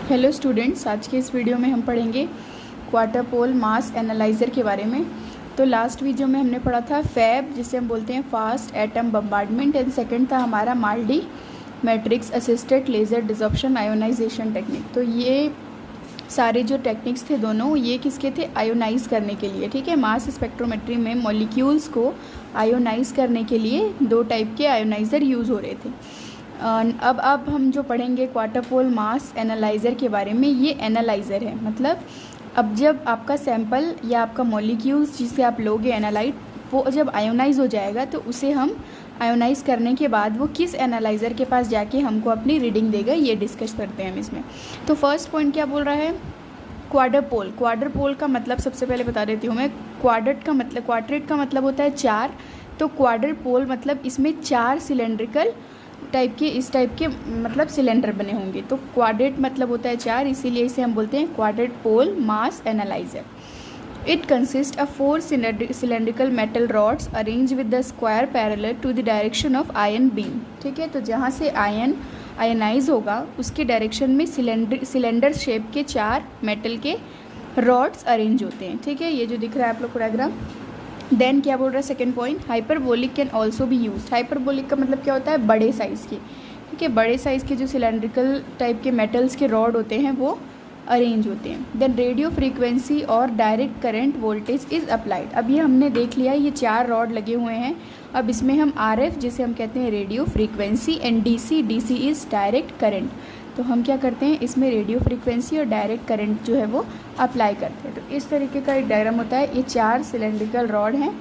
Hello students, आज के इस वीडियो में हम पढ़ेंगे क्वार्टर पोल मास एनालाइज़र के बारे में। तो लास्ट वीडियो में हमने पढ़ा था फैब, जिसे हम बोलते हैं fast atom bombardment, and second था हमारा MALDI matrix assisted laser desorption ionization technique. तो ये सारे जो टेक्निक्स थे दोनों, ये किसके थे? आयोनाइज करने के लिए। ठीक है, मास स्पेक्ट्रोमेट्री में मॉलिक्यूल्स को आयोनाइज करने के लिए दो टाइप के आयोनाइज़र यूज़ हो रहे थे। अब हम जो पढ़ेंगे क्वार्टर पोल मास एनालाइज़र के बारे में, ये एनालाइज़र है। मतलब अब जब आपका सैंपल या आपका मॉलिक्यूल्स जिसे आप लोगे एनालाइट, वो जब आयोनाइज हो जाएगा तो उसे हम आयोनाइज करने के बाद वो किस एनालाइज़र के पास जाके हमको अपनी रीडिंग देगा, ये डिस्कस करते हैं हम इसमें। तो फर्स्ट पॉइंट क्या बोल रहा है? क्वार्टर पोल। क्वार्टर पोल का मतलब सबसे पहले बता देती हूँ मैं। क्वाड्रेट का मतलब होता है चार। तो क्वार्टर पोल मतलब इसमें चार सिलेंड्रिकल टाइप के, इस टाइप के मतलब सिलेंडर बने होंगे। तो क्वाड्रेट मतलब होता है चार, इसीलिए इसे हम बोलते हैं quadrupole mass analyser. It consist of 4 cylindrical metal rods arranged with the square parallel to the direction of ion beam। ठीक है, तो जहाँ से आयन आयनाइज होगा उसके डायरेक्शन में सिलेंडर शेप के 4 मेटल के रॉड्स अरेंज होते हैं। ठीक है, ये जो दिख रहा है आप लोग को डायग्राम। देन क्या बोल रहा है second point? Hyperbolic can also be use. Hyperbolic का मतलब क्या होता है? बड़े साइज़ के। ठीक है, बड़े साइज़ के जो सिलेंड्रिकल टाइप के मेटल्स के रॉड होते हैं वो अरेंज होते हैं। देन रेडियो फ्रीक्वेंसी और direct current voltage is applied. अब ये हमने देख लिया, ये 4 रॉड लगे हुए हैं। अब इसमें हम RF, जिसे हम कहते हैं radio frequency, and DC is direct current. तो हम क्या करते हैं, इसमें रेडियो फ्रीक्वेंसी और डायरेक्ट करंट जो है वो अप्लाई करते हैं। तो इस तरीके का एक डायग्राम होता है। ये 4 सिलेंड्रिकल रॉड हैं।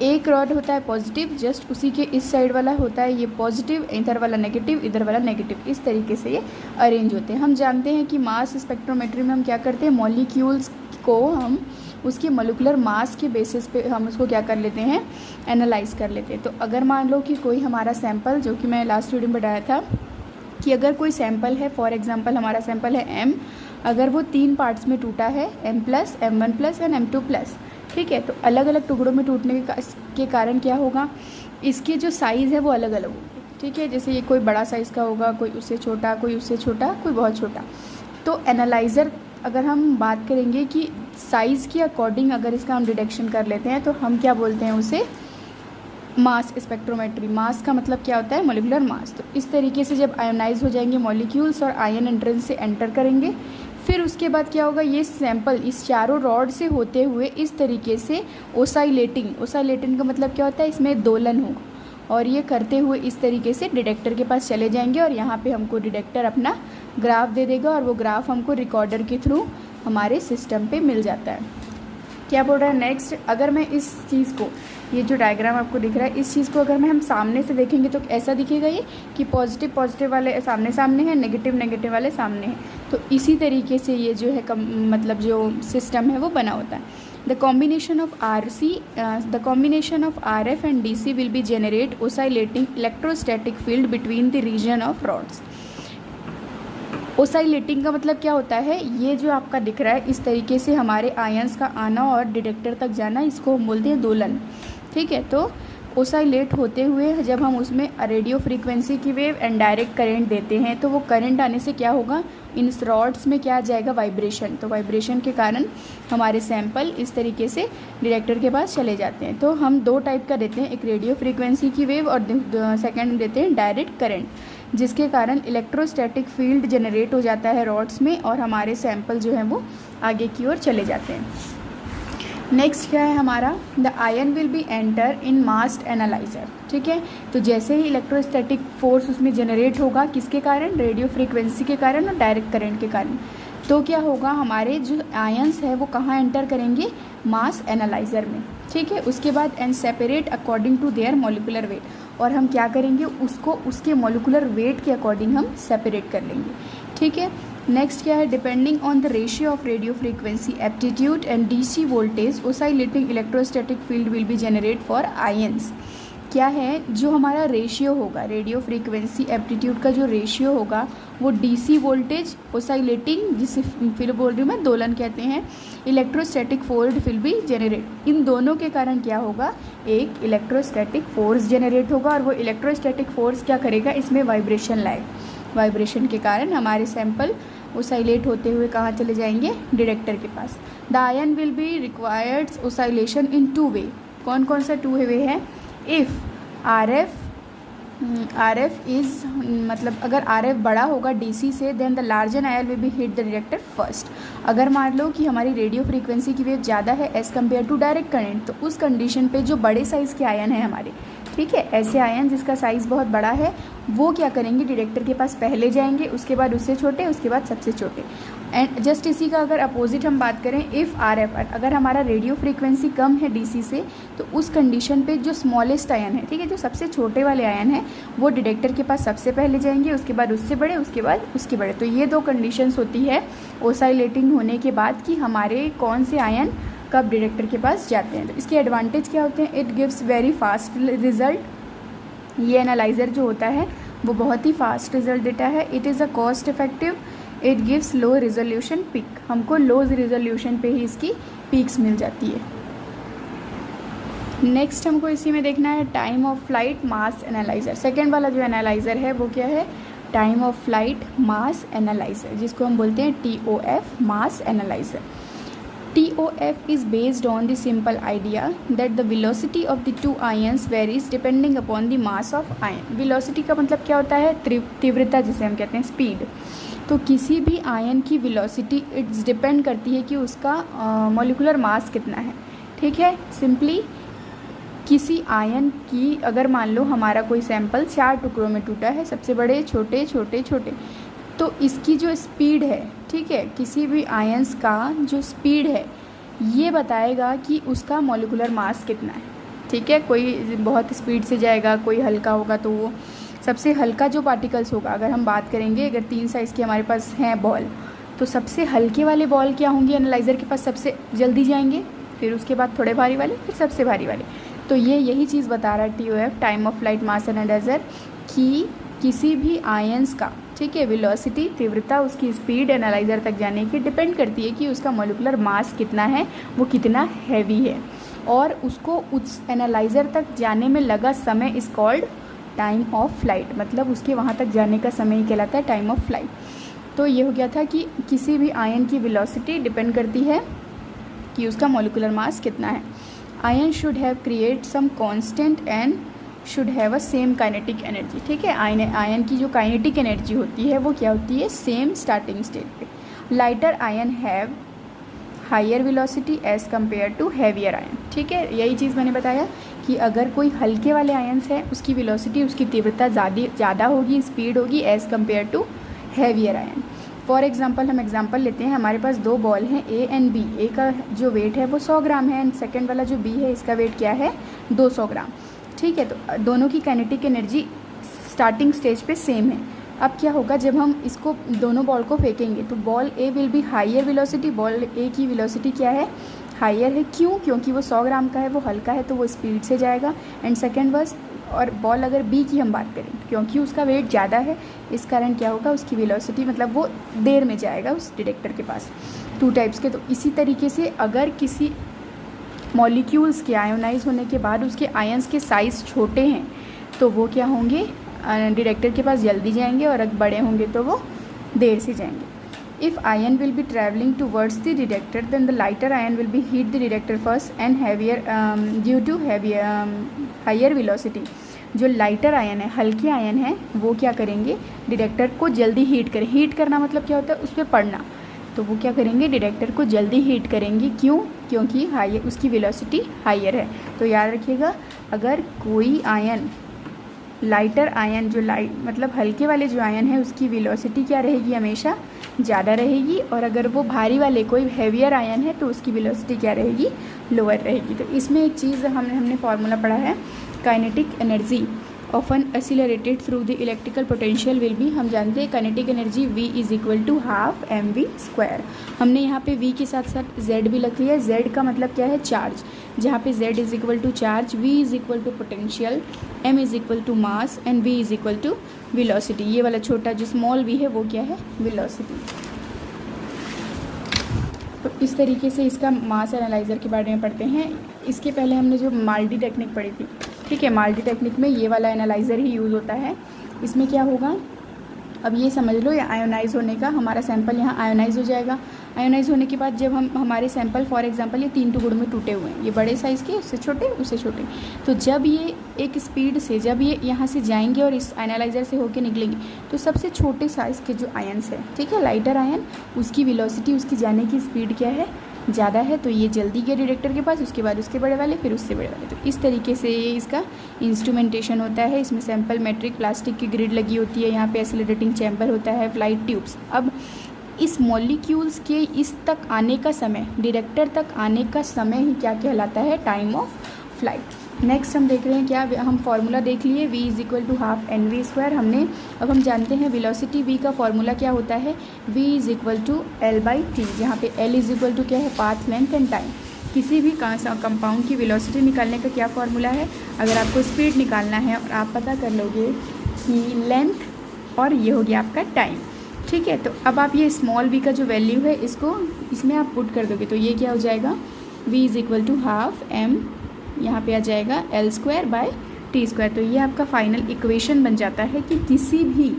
एक रॉड होता है पॉजिटिव, जस्ट उसी के इस साइड वाला होता है ये पॉजिटिव, इधर वाला नेगेटिव, इधर वाला नेगेटिव। इस तरीके से ये अरेंज होते हैं। हम जानते हैं कि मास स्पेक्ट्रोमेट्री में हम क्या करते हैं, मॉलिक्यूल्स को हम उसके मोलिकुलर मास के बेसिस पे हम उसको क्या कर लेते हैं, एनालाइज कर लेते हैं। तो अगर मान लो कि कोई हमारा सैंपल, जो कि मैं लास्ट वीडियो में बताया था कि अगर कोई सैंपल है, फॉर एग्जांपल हमारा सैंपल है M, अगर वो 3 पार्ट्स में टूटा है, M+, M1+ एंड M2+। ठीक है, तो अलग अलग टुकड़ों में टूटने के कारण क्या होगा, इसके जो साइज़ है वो अलग अलग होंगे। ठीक है, जैसे ये कोई बड़ा साइज़ का होगा, कोई उससे छोटा, कोई उससे छोटा, कोई बहुत छोटा। तो एनालाइज़र अगर हम बात करेंगे कि साइज़ के अकॉर्डिंग अगर इसका हम डिटेक्शन कर लेते हैं तो हम क्या बोलते हैं उसे, मास स्पेक्ट्रोमेट्री। मास का मतलब क्या होता है? Molecular mass. तो इस तरीके से जब आयोनाइज हो जाएंगे मॉलिक्यूल्स और आयन एंट्रेंस से एंटर करेंगे, फिर उसके बाद क्या होगा, ये सैंपल इस चारों रॉड से होते हुए इस तरीके से ओसाइलेटिंग का मतलब क्या होता है, इसमें दोलन होगा, और ये करते हुए इस तरीके से डिटेक्टर के पास चले जाएंगे, और यहाँ पे हमको डिटेक्टर अपना ग्राफ दे देगा, और वो ग्राफ हमको रिकॉर्डर के थ्रू हमारे सिस्टम पे मिल जाता है। क्या बोल रहा है नेक्स्ट? अगर मैं इस चीज़ को, ये जो डायग्राम आपको दिख रहा है, इस चीज़ को अगर मैं हम सामने से देखेंगे तो ऐसा दिखेगा ये कि पॉजिटिव वाले सामने सामने हैं, नेगेटिव वाले सामने हैं। तो इसी तरीके से ये जो है मतलब जो सिस्टम है वो बना होता है। The combination of RF and DC will be generate oscillating electrostatic field between the region of rods. Oscillating का मतलब क्या होता है, ये जो आपका दिख रहा है इस तरीके से हमारे आयंस का आना और डिटेक्टर तक जाना, इसको हम बोलते हैं दोलन। ठीक है, तो ओसाइलेट होते हुए जब हम उसमें रेडियो फ्रीक्वेंसी की वेव एंड डायरेक्ट करंट देते हैं, तो वो करंट आने से क्या होगा, इन रॉड्स में क्या आ जाएगा, वाइब्रेशन। तो वाइब्रेशन के कारण हमारे सैंपल इस तरीके से डिटेक्टर के पास चले जाते हैं। तो हम 2 टाइप का देते हैं, एक रेडियो फ्रीक्वेंसी की वेव और सेकेंड देते हैं डायरेक्ट करंट, जिसके कारण इलेक्ट्रोस्टैटिक फील्ड जनरेट हो जाता है रॉड्स में, और हमारे सैंपल जो हैं वो आगे की ओर चले जाते हैं। नेक्स्ट क्या है हमारा, the ion will B enter in massed analyser. ठीक है, तो जैसे ही इलेक्ट्रोस्टैटिक फोर्स उसमें जनरेट होगा, किसके कारण, रेडियो फ्रीक्वेंसी के कारण और डायरेक्ट करंट के कारण, तो क्या होगा, हमारे जो आयंस है वो कहाँ एंटर करेंगे, मास एनालाइज़र में। ठीक है, उसके बाद and separate according to their molecular weight, और हम क्या करेंगे, उसको उसके मोलिकुलर वेट के अकॉर्डिंग हम सेपरेट कर लेंगे। ठीक है, नेक्स्ट क्या है, depending on the ratio of radio frequency aptitude and DC voltage oscillating electrostatic field will be generate for ions. क्या है, जो हमारा रेशियो होगा, रेडियो फ्रीक्वेंसी एप्टीट्यूड का जो रेशियो होगा, वो DC वोल्टेज ओसाइलेटिंग, जिसे फिर बोल रही हूँ मैं, दोलन कहते हैं, electrostatic force will be generate. इन दोनों के कारण क्या होगा, एक इलेक्ट्रोस्टैटिक फोर्स जनरेट होगा, और वो इलेक्ट्रोस्टैटिक फोर्स क्या करेगा, इसमें वाइब्रेशन लाएगा। वाइब्रेशन के कारण हमारे सैंपल ओसाइलेट होते हुए कहाँ चले जाएंगे, डिटेक्टर के पास। The ion will be required oscillation in 2 way. कौन कौन सा 2 वे है? इफ़ आर एफ इज़ मतलब अगर आर एफ बड़ा होगा DC से, then the larger ion will be hit the detector first. अगर मान लो कि हमारी रेडियो फ्रीक्वेंसी की वेव ज़्यादा है as compare to direct current, तो उस कंडीशन पे जो बड़े साइज़ के आयन है हमारे, ठीक है, ऐसे आयन जिसका साइज़ बहुत बड़ा है, वो क्या करेंगे, डिटेक्टर के पास पहले जाएंगे, उसके बाद उससे छोटे, उसके बाद सबसे छोटे। एंड जस्ट इसी का अगर अपोजिट हम बात करें, इफ़ आर एफ, अगर हमारा रेडियो फ्रीक्वेंसी कम है DC से, तो उस कंडीशन पे जो स्मॉलेस्ट आयन है, ठीक है, जो सबसे छोटे वाले आयन हैं, वो डिटेक्टर के पास सबसे पहले जाएंगे, उसके बाद उससे बड़े, उसके बाद उसके बड़े। तो ये 2 कंडीशंस होती है ओसाइलेटिंग होने के बाद कि हमारे कौन से आयन कब डिटेक्टर के पास जाते हैं। तो इसके एडवांटेज क्या होते हैं? It gives very fast result. ये एनालाइज़र जो होता है वो बहुत ही फास्ट रिजल्ट देता है। It is a cost effective. It gives low resolution peak. हमको लो रिजोल्यूशन पे ही इसकी पिक्स मिल जाती है। नेक्स्ट हमको इसी में देखना है time of flight mass analyser. Second वाला जो एनालाइज़र है वो क्या है? Time of flight mass analyser, जिसको हम बोलते हैं TOF mass analyser. TOF is based on the simple idea that the velocity of the 2 ions varies depending upon the mass of ion। velocity का मतलब क्या होता है? तीव्रता, जिसे हम कहते हैं स्पीड। तो किसी भी आयन की velocity इट्स डिपेंड करती है कि उसका मॉलिक्यूलर मास कितना है, ठीक है। सिंपली किसी आयन की अगर मान लो हमारा कोई सैंपल 4 टुकड़ों में टूटा है, सबसे बड़े, छोटे, छोटे, छोटे, तो इसकी जो स्पीड है, ठीक है, किसी भी आयंस का जो स्पीड है ये बताएगा कि उसका मॉलिक्यूलर मास कितना है, ठीक है। कोई बहुत स्पीड से जाएगा, कोई हल्का होगा, तो वो सबसे हल्का जो पार्टिकल्स होगा, अगर हम बात करेंगे, अगर 3 साइज़ के हमारे पास हैं बॉल, तो सबसे हल्के वाले बॉल क्या होंगे एनालाइज़र के पास, सबसे जल्दी जाएंगे, फिर उसके बाद थोड़े भारी वाले, फिर सबसे भारी वाले। तो ये यही चीज़ बता रहा है TOF time of flight mass analyser कि किसी भी आयंस का, ठीक है, वेलोसिटी, तीव्रता, उसकी स्पीड एनालाइज़र तक जाने की डिपेंड करती है कि उसका मॉलिक्यूलर मास कितना है, वो कितना हैवी है, और उसको उस एनालाइज़र तक जाने में लगा समय is called time of flight. मतलब उसके वहाँ तक जाने का समय ही कहलाता है टाइम ऑफ फ्लाइट। तो ये हो गया था कि किसी भी आयन की वेलोसिटी डिपेंड करती है कि उसका मॉलिक्यूलर मास कितना है। Ion should have create some constant and should have a same kinetic energy, ठीक है। आयन की जो काइनेटिक एनर्जी होती है वो क्या होती है? सेम स्टार्टिंग स्टेट पे। Lighter ion have higher velocity as compare to heavier ion, ठीक है। यही चीज़ मैंने बताया कि अगर कोई हल्के वाले आयन्स हैं, उसकी वेलोसिटी, उसकी तीव्रता ज़्यादा होगी, स्पीड होगी as compare to heavier ion. For example हम एग्जाम्पल लेते हैं, हमारे पास 2 बॉल हैं A एंड B। ए का जो वेट है वो 100 ग्राम है, एंड सेकेंड वाला जो B है इसका वेट क्या है? 200 ग्राम, ठीक है। तो दोनों की काइनेटिक एनर्जी स्टार्टिंग स्टेज पे सेम है। अब क्या होगा, जब हम इसको दोनों बॉल को फेंकेंगे तो ball A will be higher velocity, ball A की वेलोसिटी क्या है? हायर है। क्यों? क्योंकि वो 100 ग्राम का है, वो हल्का है, तो वो स्पीड से जाएगा। एंड सेकेंड बस, और बॉल अगर B की हम बात करें, क्योंकि उसका वेट ज़्यादा है, इस कारण क्या होगा, उसकी वेलोसिटी मतलब वो देर में जाएगा उस डिटेक्टर के पास। 2 टाइप्स के। तो इसी तरीके से अगर किसी मॉलिक्यूल्स के आयोनाइज होने के बाद उसके आयंस के साइज़ छोटे हैं तो वो क्या होंगे? डिटेक्टर के पास जल्दी जाएंगे, और अगर बड़े होंगे तो वो देर से जाएंगे। If ion will be traveling towards the detector, then the lighter ion will be hit the detector first and heavier due to higher velocity। जो लाइटर आयन है, हल्के आयन है, वो क्या करेंगे? डिटेक्टर को जल्दी हीट करें। हीट करना मतलब क्या होता है? उस पर पड़ना। तो वो क्या करेंगे? डिटेक्टर को जल्दी हीट करेंगे। क्यों? क्योंकि हायर, उसकी वेलोसिटी हायर है। तो याद रखिएगा, अगर कोई आयन, लाइटर आयन, जो मतलब हल्के वाले जो आयन है, उसकी वेलोसिटी क्या रहेगी? हमेशा ज़्यादा रहेगी, और अगर वो भारी वाले कोई हैवियर आयन है तो उसकी वेलोसिटी क्या रहेगी? लोअर रहेगी। तो इसमें एक चीज़ हमने फार्मूला पढ़ा है, kinetic energy of an accelerated through the electrical potential will be. हम जानते हैं kinetic energy V is equal to half mv²। हमने यहाँ पे V के साथ साथ Z भी लिख लिया। Z का मतलब क्या है? चार्ज। जहाँ पे Z is equal to charge, V is equal to potential, M is equal to mass, and V is equal to velocity. ये वाला छोटा जो स्मॉल v है वो क्या है? वेलोसिटी। तो इस तरीके से इसका मास एनालाइज़र के बारे में पढ़ते हैं। इसके पहले हमने जो माल्टी टेक्निक पढ़ी थी, ठीक है, माल्टी टेक्निक में ये वाला एनालाइज़र ही यूज़ होता है। इसमें क्या होगा, अब ये समझ लो, या आयोनाइज होने का हमारा सैंपल यहाँ आयोनाइज हो जाएगा। आयोनाइज होने के बाद जब हम हमारे सैंपल फॉर एग्जांपल ये 3 टुकड़ों में टूटे हुए हैं, ये बड़े साइज़ के, उससे छोटे, तो जब ये एक स्पीड से जब ये यहाँ से जाएंगे और इस एनालाइज़र से होके निकलेंगे, तो सबसे छोटे साइज़ के जो आयन्स है, ठीक है, लाइटर आयन, उसकी वेलोसिटी, उसकी जाने की स्पीड क्या है, ज़्यादा है, तो ये जल्दी गए डिटेक्टर के पास, उसके बाद उसके बड़े वाले, फिर उससे बड़े वाले। तो इस तरीके से ये इसका इंस्ट्रूमेंटेशन होता है। इसमें सैंपल मेट्रिक प्लास्टिक की ग्रिड लगी होती है, यहाँ पे एक्सेलरेटिंग चैम्बर होता है, फ्लाइट ट्यूब्स। अब इस मॉलिक्यूल्स के इस तक आने का समय, डिटेक्टर तक आने का समय ही क्या कहलाता है, टाइम ऑफ फ्लाइट। नेक्स्ट हम देख रहे हैं क्या, हम फार्मूला देख लिए, v = ½ NV²। हमने अब हम जानते हैं वेलोसिटी v का फार्मूला क्या होता है, v = L/T, जहाँ पे L = क्या है, पाथ लेंथ एंड टाइम। किसी भी कंपाउंड की वेलोसिटी निकालने का क्या फार्मूला है, अगर आपको स्पीड निकालना है और आप पता कर लोगे कि लेंथ और ये हो गया आपका टाइम, ठीक है। तो अब आप ये स्मॉल v का जो वैल्यू है इसको इसमें आप पुट कर दोगे, तो ये क्या हो जाएगा, v = ½ m, यहाँ पे आ जाएगा L²/T²। तो ये आपका फाइनल इक्वेशन बन जाता है कि किसी भी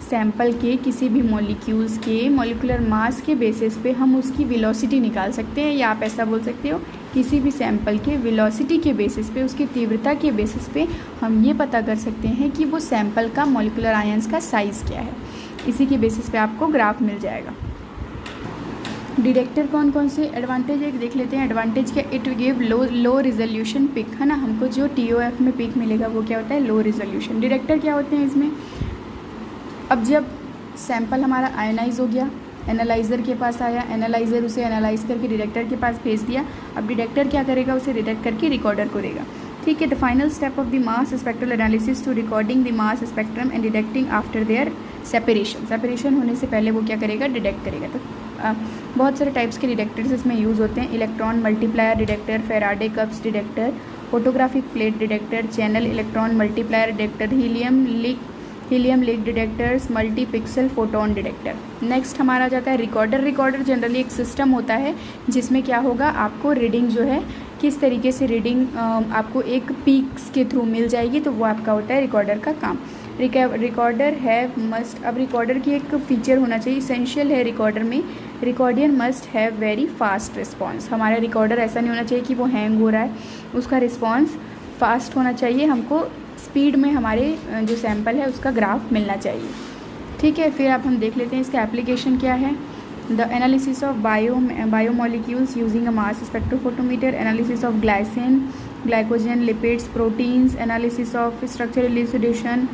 सैंपल के, किसी भी मॉलिक्यूल्स के मॉलिक्यूलर मास के बेसिस पे हम उसकी वेलोसिटी निकाल सकते हैं, या आप ऐसा बोल सकते हो किसी भी सैंपल के वेलोसिटी के बेसिस पे, उसकी तीव्रता के बेसिस पे हम ये पता कर सकते हैं कि वो सैंपल का मॉलिक्यूलर आयंस का साइज़ क्या है। इसी के बेसिस पे आपको ग्राफ मिल जाएगा। डिटेक्टर कौन कौन से एडवांटेज एक देख लेते हैं। एडवांटेज क्या, it give low resolution peak, है ना, हमको जो TOF में पिक मिलेगा वो क्या होता है, लो रिजोल्यूशन। डिटेक्टर क्या होते हैं इसमें, अब जब सैंपल हमारा आयोनाइज हो गया, एनालाइज़र के पास आया, एनालाइज़र उसे एनालाइज करके डिटेक्टर के पास भेज दिया, अब डिटेक्टर क्या करेगा, उसे डिटेक्ट करके रिकॉर्डर को देगा, ठीक है। The final step of the mass spectral analysis to recording the mass spectrum and detecting after their separation होने से पहले वो क्या करेगा, डिटेक्ट करेगा। तो बहुत सारे टाइप्स के डिटेक्टर्स इसमें यूज़ होते हैं, electron multiplier detector, Faraday cups detector, photographic plate detector, channel electron multiplier detector, helium leak detectors, multi pixel photon detector. Next हमारा जाता है रिकॉर्डर। रिकॉर्डर जनरली एक सिस्टम होता है जिसमें क्या होगा, आपको रीडिंग जो है किस तरीके से रीडिंग आपको एक पीक्स के थ्रू मिल जाएगी, तो वो आपका होता है रिकॉर्डर का काम। रिकॉर्डर हैव मस्ट, अब रिकॉर्डर की एक फ़ीचर होना चाहिए, इसेंशियल है रिकॉर्डर में, recorder must have very fast response. हमारा रिकॉर्डर ऐसा नहीं होना चाहिए कि वो हैंग हो रहा है, उसका रिस्पॉन्स फास्ट होना चाहिए, हमको स्पीड में हमारे जो सैंपल है उसका ग्राफ मिलना चाहिए, ठीक है। फिर अब हम देख लेते हैं इसका एप्लीकेशन क्या है। The analysis of biomolecules using a mass spectrophotometer, analysis of glycogen, lipids, proteins, analysis of structural elucidation.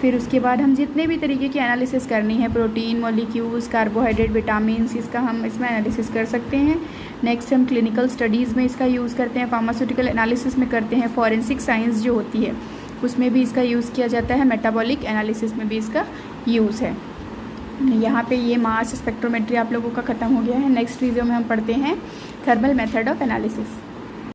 फिर उसके बाद हम जितने भी तरीके की एनालिसिस करनी है, प्रोटीन मॉलिक्यूल्स, कार्बोहाइड्रेट, विटामिन्स, इसका हम इसमें एनालिसिस कर सकते हैं। नेक्स्ट हम क्लिनिकल स्टडीज़ में इसका यूज़ करते हैं, फार्मास्यूटिकल एनालिसिस में करते हैं, फॉरेंसिक साइंस जो होती है उसमें भी इसका यूज़ किया जाता है, मेटाबॉलिक एनालिसिस में भी इसका यूज़ है। यहाँ पे ये मास स्पेक्ट्रोमेट्री आप लोगों का ख़त्म हो गया है। नेक्स्ट वीडियो में हम पढ़ते हैं थर्मल मेथड ऑफ एनालिसिस।